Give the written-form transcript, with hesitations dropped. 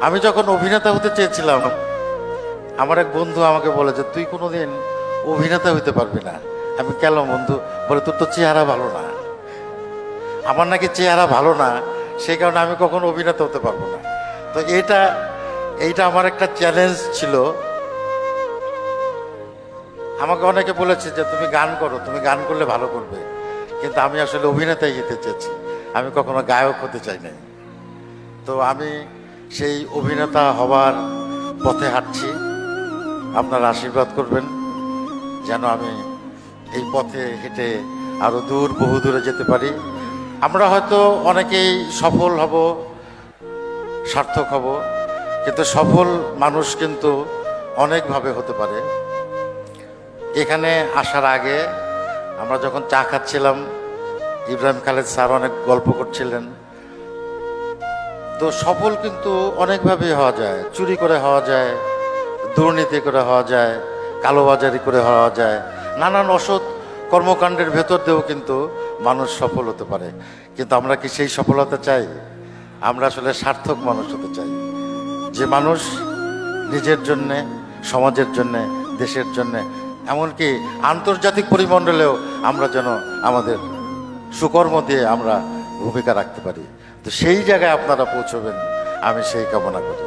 আমি যখন অভিনেতা হতে চেয়েছিলাম, আমার এক বন্ধু আমাকে বলে যে তুই কোনোদিন অভিনেতা হইতে পারবি না। আমি কেন বন্ধু? বলে তোর তো চেহারা ভালো না। আমার নাকি চেহারা ভালো না, সেই কারণে আমি কখনো অভিনেতা হতে পারবো না। তো এইটা আমার একটা চ্যালেঞ্জ ছিল। আমাকে অনেকে বলেছে যে তুমি গান করো, তুমি গান করলে ভালো করবে, কিন্তু আমি আসলে অভিনেতাই হতে চেয়েছি, আমি কখনো গায়ক হতে চাই নাই। তো আমি সেই অভিনেতা হওয়ার পথে হাঁটছি। আপনারা আশীর্বাদ করবেন যেন আমি এই পথে হেঁটে আরো দূর, বহু দূরে যেতে পারি। আমরা হয়তো অনেকেই সফল হব, সার্থক হব, কিন্তু সফল মানুষ কিন্তু অনেকভাবে হতে পারে। এখানে আসার আগে আমরা যখন চা খাচ্ছিলাম, ইব্রাহিম খালেদ স্যার অনেক গল্প করছিলেন। তো সফল কিন্তু অনেকভাবে হওয়া যায়। চুরি করে হওয়া যায়, দুর্নীতি করে হওয়া যায়, কালোবাজারি করে হওয়া যায়, নানান অসৎ কর্মকাণ্ডের ভেতর দিয়েও কিন্তু মানুষ সফল হতে পারে। কিন্তু আমরা কি সেই সফলতা চাই? আমরা আসলে সার্থক মানুষ হতে চাই, যে মানুষ নিজের জন্যে, সমাজের জন্যে, দেশের জন্যে, এমনকি আন্তর্জাতিক পরিমণ্ডলেও আমরা যেন আমাদের সুকর্ম দিয়ে আমরা ভূমিকা রাখতে পারি। তো সেই জায়গায় আপনারা পৌঁছবেন, আমি সেই কামনা করি।